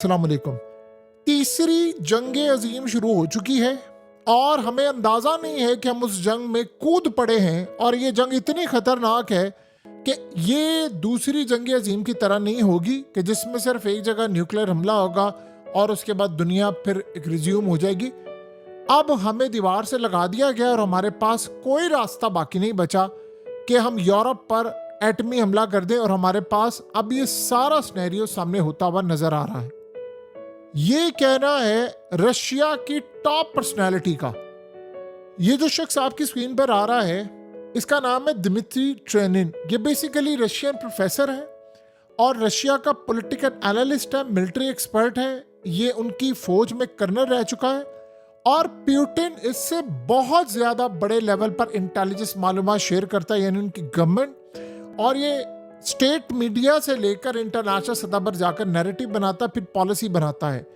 अस्सलाम वालेकुम। तीसरी जंग अजीम शुरू हो चुकी है और हमें अंदाज़ा नहीं है कि हम उस जंग में कूद पड़े हैं और ये जंग इतनी ख़तरनाक है कि ये दूसरी जंग अजीम की तरह नहीं होगी कि जिसमें सिर्फ एक जगह न्यूक्लियर हमला होगा और उसके बाद दुनिया फिर एक रिज्यूम हो जाएगी। अब हमें दीवार से लगा दिया गया और हमारे पास कोई रास्ता बाकी नहीं बचा कि हम यूरोप पर एटमी हमला कर दें और हमारे पास अब ये सारा सिनेरियो सामने होता हुआ नजर आ रहा है। ये कहना है रशिया की टॉप पर्सनैलिटी का। ये जो शख्स आपकी स्क्रीन पर आ रहा है इसका नाम है दिमित्री ट्रेनिन। ये बेसिकली रशियन प्रोफेसर है और रशिया का पॉलिटिकल एनालिस्ट है, मिलिट्री एक्सपर्ट है। ये उनकी फौज में कर्नल रह चुका है और प्यूटिन इससे बहुत ज्यादा बड़े लेवल पर इंटेलिजेंस मालूमात शेयर करता है, यानी उनकी गवर्नमेंट। और ये स्टेट मीडिया से लेकर इंटरनेशनल सतह पर जाकर नैरेटिव बनाता, फिर पॉलिसी बनाता है।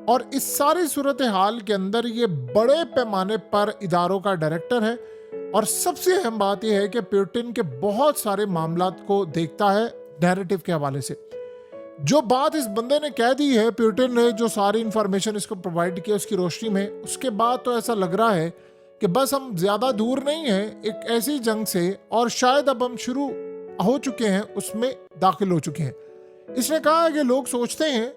और इस सारी सूरत हाल के अंदर ये बड़े पैमाने पर इदारों का डायरेक्टर है और सबसे अहम बात यह है कि प्यूटिन के बहुत सारे मामलात को देखता है नैरेटिव के हवाले से। जो बात इस बंदे ने कह दी है, प्यूटिन ने जो सारी इंफॉर्मेशन इसको प्रोवाइड किया उसकी रोशनी में, उसके बाद तो ऐसा लग रहा है कि बस हम ज्यादा दूर नहीं है एक ऐसी जंग से, और शायद अब हम शुरू हो चुके हैं, उसमें दाखिल हो चुके हैं। इसने कहा है कि लोग सोचते हैं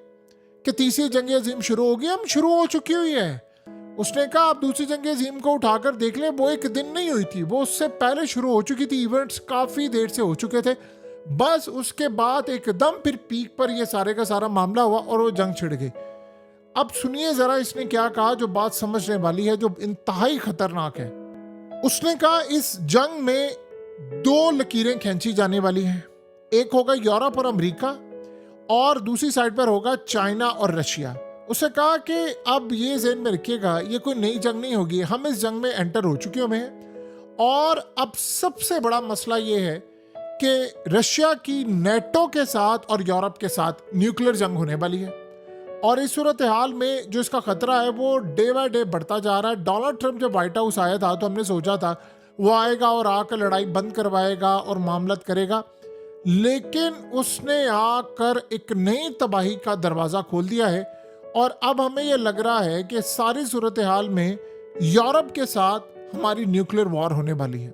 कि तीसरी जंग अजीम शुरू होगी, हम शुरू हो चुकी हुई है। उसने कहा आप दूसरी जंग अजीम को उठाकर देख लें, वो एक दिन नहीं हुई थी, वो उससे पहले शुरू हो चुकी थी। इवेंट्स काफी देर से हो चुके थे, बस उसके बाद एकदम फिर पीक पर ये सारे का सारा मामला हुआ और वो जंग छिड़ गई। अब सुनिए जरा इसने क्या कहा, जो बात समझने वाली है, जो इंतहाई खतरनाक है। उसने कहा इस जंग में दो लकीरें खींची जाने वाली हैं, एक होगा यूरोप और अमेरिका और दूसरी साइड पर होगा चाइना और रशिया। उसे कहा कि अब ये ज़हन में रखिएगा ये कोई नई जंग नहीं होगी, हम इस जंग में एंटर हो चुके हैं। और अब सबसे बड़ा मसला ये है कि रशिया की नेटो के साथ और यूरोप के साथ न्यूक्लियर जंग होने वाली है। और इस सूरत हाल में जो इसका खतरा है वो डे बाय डे बढ़ता जा रहा है। डोनाल्ड ट्रंप जब व्हाइट हाउस आया था तो हमने सोचा था वो आएगा और आकर लड़ाई बंद करवाएगा और मामलत करेगा, लेकिन उसने आकर एक नई तबाही का दरवाजा खोल दिया है। और अब हमें यह लग रहा है कि सारी सूरत हाल में यूरोप के साथ हमारी न्यूक्लियर वॉर होने वाली है,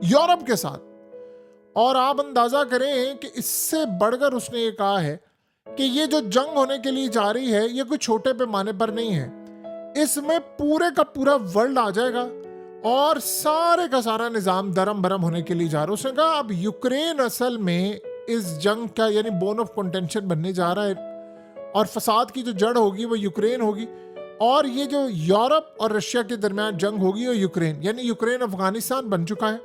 यूरोप के साथ। और आप अंदाजा करें कि इससे बढ़कर उसने ये कहा है कि ये जो जंग होने के लिए जा रही है ये कोई छोटे पैमाने पर नहीं है, इसमें पूरे का पूरा वर्ल्ड आ जाएगा और सारे का सारा निजाम दरम बरम होने के लिए जा रहा है। उसने कहा अब यूक्रेन असल में इस जंग का यानी बोन ऑफ कंटेंशन बनने जा रहा है और फसाद की जो जड़ होगी वो यूक्रेन होगी। और ये जो यूरोप और रशिया के दरमियान जंग होगी वो यूक्रेन, यानी यूक्रेन अफगानिस्तान बन चुका है।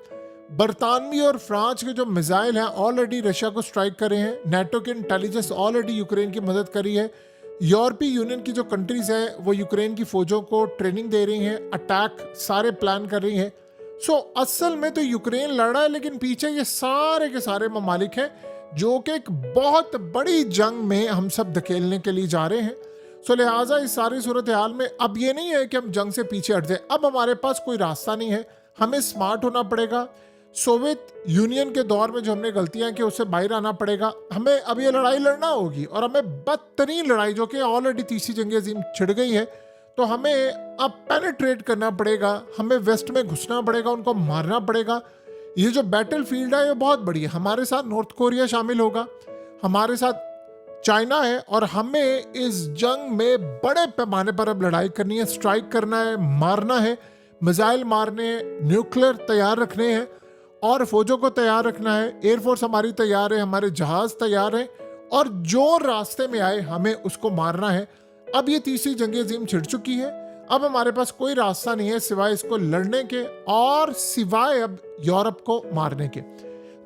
बरतानवी और फ्रांस के जो मिसाइल हैं ऑलरेडी रशिया को स्ट्राइक कर रहे हैं, नेटो के इंटेलिजेंस ऑलरेडी यूक्रेन की मदद करी है, यूरोपीय यूनियन की जो कंट्रीज है वो यूक्रेन की फौजों को ट्रेनिंग दे रही हैं, अटैक सारे प्लान कर रही हैं। सो असल में तो यूक्रेन लड़ रहा है, लेकिन पीछे ये सारे के सारे ममालिक हैं जो कि एक बहुत बड़ी जंग में हम सब धकेलने के लिए जा रहे हैं। सो लिहाजा इस सारी सूरत हाल में अब ये नहीं है कि हम जंग से पीछे हट जाए, अब हमारे पास कोई रास्ता नहीं है, हमें स्मार्ट होना पड़ेगा। सोवियत यूनियन के दौर में जो हमने गलतियां की उससे बाहर आना पड़ेगा, हमें अब ये लड़ाई लड़ना होगी और हमें बदतरीन लड़ाई जो कि ऑलरेडी तीसरी जंग अजीम छिड़ गई है, तो हमें अब पेनिट्रेट करना पड़ेगा, हमें वेस्ट में घुसना पड़ेगा, उनको मारना पड़ेगा। ये जो बैटल फील्ड है ये बहुत बड़ी है, हमारे साथ नॉर्थ कोरिया शामिल होगा, हमारे साथ चाइना है और हमें इस जंग में बड़े पैमाने पर अब लड़ाई करनी है, स्ट्राइक करना है, मारना है, मिसाइल मारने हैं, न्यूक्लियर तैयार रखने हैं और फौजों को तैयार रखना है। एयरफोर्स हमारी तैयार है, हमारे जहाज तैयार हैं और जो रास्ते में आए हमें उसको मारना है। अब ये तीसरी जंग अजीम छिड़ चुकी है, अब हमारे पास कोई रास्ता नहीं है सिवाय इसको लड़ने के और सिवाय अब यूरोप को मारने के।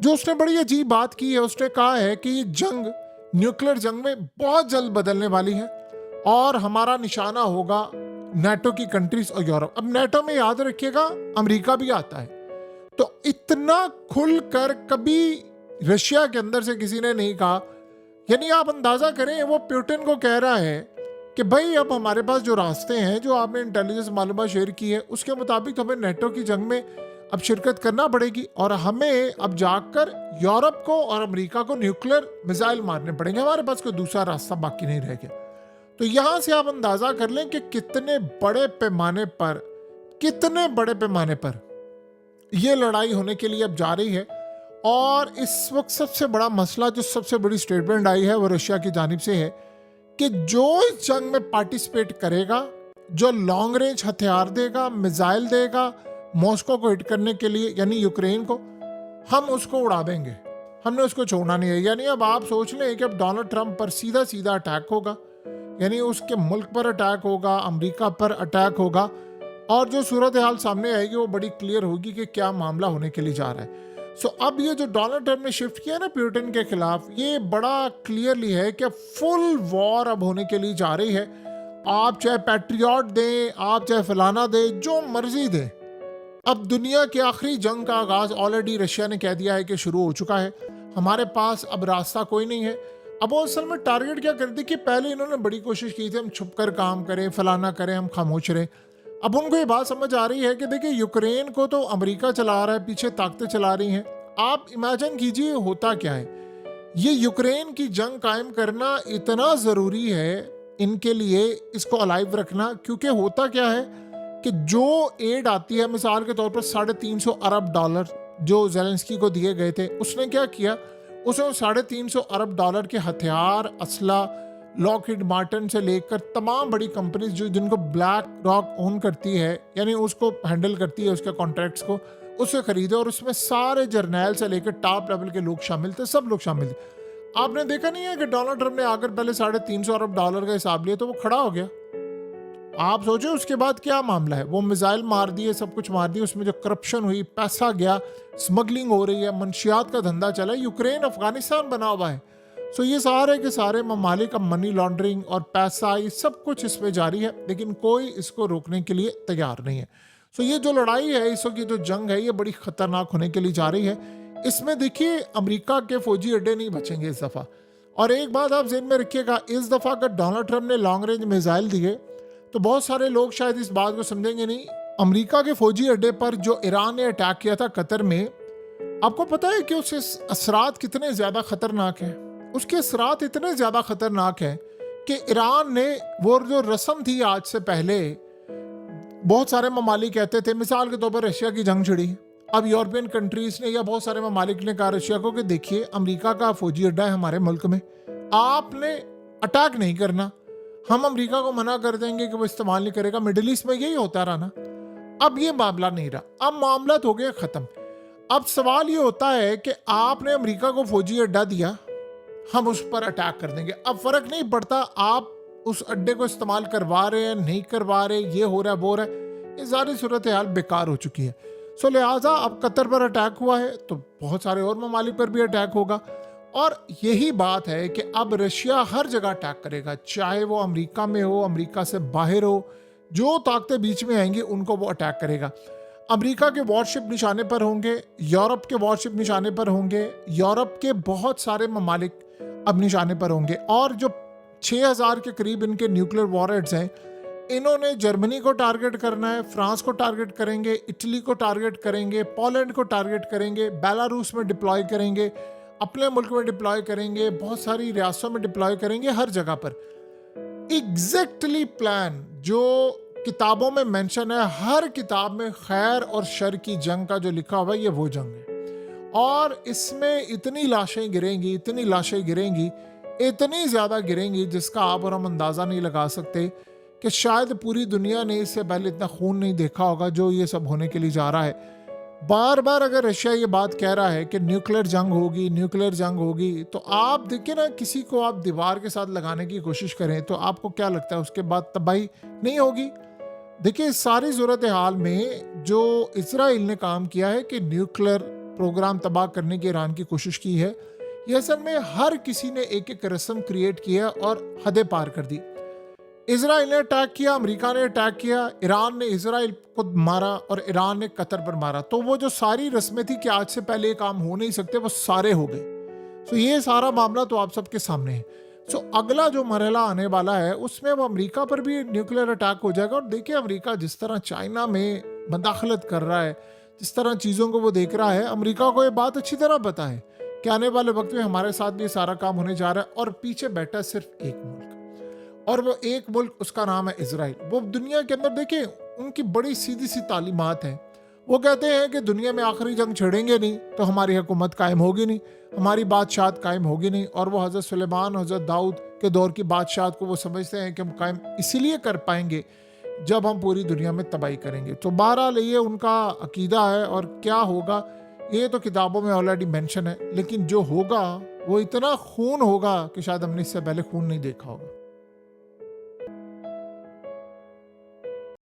जो उसने बड़ी अजीब बात की है, उसने कहा है कि ये जंग न्यूक्लियर जंग में बहुत जल्द बदलने वाली है और हमारा निशाना होगा नेटो की कंट्रीज और यूरोप। अब नेटो में याद रखिएगा अमेरिका भी आता है, तो इतना खुलकर कभी रशिया के अंदर से किसी ने नहीं कहा। यानी आप अंदाजा करें वो प्यूटिन को कह रहा है कि भाई अब हमारे पास जो रास्ते हैं, जो आपने इंटेलिजेंस मालूमात शेयर की है उसके मुताबिक हमें नेटो की जंग में अब शिरकत करना पड़ेगी और हमें अब जाकर यूरोप को और अमेरिका को न्यूक्लियर मिसाइल मारने पड़ेंगे, हमारे पास कोई दूसरा रास्ता बाकी नहीं रह गया। तो यहां से आप अंदाजा कर लें कि कितने बड़े पैमाने पर यह लड़ाई होने के लिए अब जा रही है। और इस वक्त सबसे बड़ा मसला, जो सबसे बड़ी स्टेटमेंट आई है वो रशिया की जानिब से है कि जो इस जंग में पार्टिसिपेट करेगा, जो लॉन्ग रेंज हथियार देगा, मिसाइल देगा मॉस्को को हिट करने के लिए, यानी यूक्रेन को, हम उसको उड़ा देंगे, हमने उसको छोड़ना नहीं है। यानी अब आप सोच लें कि अब डोनाल्ड ट्रंप पर सीधा सीधा अटैक होगा, यानी उसके मुल्क पर अटैक होगा, अमेरिका पर अटैक होगा, और जो सूरत हाल सामने आएगी वो बड़ी क्लियर होगी कि क्या मामला होने के लिए जा रहा है। सो अब ये जो डोनाल्ड ट्रंप ने शिफ्ट किया ना पुतिन के खिलाफ, ये बड़ा क्लियरली है कि फुल वॉर अब होने के लिए जा रही है। आप चाहे पैट्रियट दें, आप चाहे फलाना दें, जो मर्जी दें, अब दुनिया की आखिरी जंग का आगाज ऑलरेडी रशिया ने कह दिया है कि शुरू हो चुका है। हमारे पास अब रास्ता कोई नहीं है। अब वो असल में टारगेट क्या करती कि पहले इन्होंने बड़ी कोशिश की थी हम छुप कर काम करें, फलाना करें, हम खामोश रहें। अब उनको ये बात समझ आ रही है कि देखिए यूक्रेन को तो अमेरिका चला रहा है, पीछे ताकतें चला रही हैं। आप इमेजिन कीजिए होता क्या है। ये यूक्रेन की जंग कायम करना इतना ज़रूरी है इनके लिए, इसको अलाइव रखना, क्योंकि होता क्या है कि जो एड आती है, मिसाल के तौर पर $350 अरब जो जेलेंस्की को दिए गए थे, उसने क्या किया, उसने $350 अरब के हथियार, असला, लॉकहीड मार्टिन से लेकर तमाम बड़ी कंपनीज जो जिनको ब्लैक रॉक ओन करती है, यानी उसको हैंडल करती है उसके कॉन्ट्रैक्ट्स को, उससे खरीदे। और उसमें सारे जर्नैल से लेकर टॉप लेवल के लोग शामिल थे, सब लोग शामिल थे। आपने देखा नहीं है कि डोनाल्ड ट्रंप ने आकर पहले $350 अरब का हिसाब लिया तो वो खड़ा हो गया। आप सोचो उसके बाद क्या मामला है। वो मिसाइल मार दिए, सब कुछ मार दिए, उसमें जो करप्शन हुई, पैसा गया, स्मगलिंग हो रही है, मंशियात का धंधा चला, यूक्रेन अफगानिस्तान बना हुआ है। सो ये सारे के सारे ममालिक अब मनी लॉन्ड्रिंग और पैसा, ये सब कुछ इसमें जारी है, लेकिन कोई इसको रोकने के लिए तैयार नहीं है। सो ये जो लड़ाई है, इस वक्त जो जंग है, ये बड़ी खतरनाक होने के लिए जा रही है। इसमें देखिए अमेरिका के फौजी अड्डे नहीं बचेंगे इस दफ़ा। और एक बात आप ज़हन में रखिएगा, इस दफ़ा अगर डोनाल्ड ट्रंप ने लॉन्ग रेंज मिसाइल दिए तो बहुत सारे लोग शायद इस बात को समझेंगे नहीं। अमेरिका के फौजी अड्डे पर जो ईरान ने अटैक किया था कतर में, आपको पता है कि उसके असरात कितने ज़्यादा खतरनाक हैं। उसके असरात इतने ज़्यादा खतरनाक हैं कि ईरान ने वो जो रस्म थी आज से पहले, बहुत सारे ममालिक कहते थे, मिसाल के तौर पर रशिया की जंग छिड़ी, अब यूरोपियन कंट्रीज ने या बहुत सारे ममालिक ने कहा रशिया को कि देखिए अमेरिका का फौजी अड्डा है हमारे मुल्क में, आपने अटैक नहीं करना, हम अमेरिका को मना कर देंगे कि वो इस्तेमाल नहीं करेगा। मिडिल ईस्ट में यही होता रहा ना। अब ये मामला नहीं रहा, अब मामला तो हो गया ख़त्म। अब सवाल ये होता है कि आपने अमेरिका को फौजी अड्डा दिया, हम उस पर अटैक कर देंगे। अब फ़र्क नहीं पड़ता आप उस अड्डे को इस्तेमाल करवा रहे हैं, नहीं करवा रहे, ये हो रहा है, वो हो रहा है, ये सारी सूरत हाल बेकार हो चुकी है। सो लिहाजा अब कतर पर अटैक हुआ है तो बहुत सारे और ममालिक पर भी अटैक होगा। और यही बात है कि अब रशिया हर जगह अटैक करेगा, चाहे वो अमेरिका में हो, अमेरिका से बाहर हो, जो ताकतें बीच में आएंगी उनको वो अटैक करेगा। अमेरिका के वॉरशिप निशाने पर होंगे, यूरोप के वॉरशिप निशाने पर होंगे, यूरोप के बहुत सारे ममालिक अब निशाने पर होंगे। और जो 6000 के करीब इनके न्यूक्लियर वॉरहेड्स हैं, इन्होंने जर्मनी को टारगेट करना है, फ्रांस को टारगेट करेंगे, इटली को टारगेट करेंगे, पोलैंड को टारगेट करेंगे, बेलारूस में डिप्लॉय करेंगे, अपने मुल्क में डिप्लॉय करेंगे, बहुत सारी रियासतों में डिप्लॉय करेंगे, हर जगह पर। एग्जैक्टली प्लान जो किताबों में मेंशन है, हर किताब में खैर और शर की जंग का जो लिखा हुआ है, ये वो जंग है। और इसमें इतनी लाशें गिरेंगी, इतनी लाशें गिरेंगी, इतनी ज़्यादा गिरेंगी जिसका आप और हम अंदाज़ा नहीं लगा सकते कि शायद पूरी दुनिया ने इससे पहले इतना खून नहीं देखा होगा जो ये सब होने के लिए जा रहा है। बार बार अगर रशिया ये बात कह रहा है कि न्यूक्लियर जंग होगी, न्यूक्लियर जंग होगी, तो आप देखिए ना, किसी को आप दीवार के साथ लगाने की कोशिश करें तो आपको क्या लगता है उसके बाद तबाही नहीं होगी? देखिए इस सारी सूरत हाल में जो इजराइल ने काम किया है कि न्यूक्लियर प्रोग्राम तबाह करने की ईरान की कोशिश की है, ये असल में हर किसी ने एक एक रस्म क्रिएट किया और हदें पार कर दी। इजराइल ने अटैक किया, अमेरिका ने अटैक किया, ईरान ने इजराइल को मारा और ईरान ने कतर पर मारा। तो वो जो सारी रस्में थी कि आज से पहले ये काम हो नहीं सकते, वो सारे हो गए। तो ये सारा मामला तो आप सबके सामने है। सो अगला जो मरहला आने वाला है उसमें वो अमेरिका पर भी न्यूक्लियर अटैक हो जाएगा। और देखिए अमेरिका जिस तरह चाइना में मदाखलत कर रहा है, जिस तरह चीज़ों को वो देख रहा है, अमेरिका को ये बात अच्छी तरह पता है कि आने वाले वक्त में हमारे साथ भी सारा काम होने जा रहा है और पीछे बैठा सिर्फ एक मुल्क। और वो एक मुल्क, उसका नाम है इजराइल। वो दुनिया के अंदर देखिए उनकी बड़ी सीधी सी तालीमात हैं। वो कहते हैं कि दुनिया में आखिरी जंग छिड़ेंगे नहीं तो हमारी हुकूमत कायम होगी नहीं, हमारी बादशाहत कायम होगी नहीं। और वो हज़रत सुलेमान, हज़रत दाऊद के दौर की बादशाहत को वो समझते हैं कि हम कायम इसीलिए कर पाएंगे जब हम पूरी दुनिया में तबाही करेंगे। तो बहरहाल ये उनका अकीदा है, और क्या होगा ये तो किताबों में ऑलरेडी मेंशन है, लेकिन जो होगा वो इतना खून होगा कि शायद हमने इससे पहले खून नहीं देखा होगा।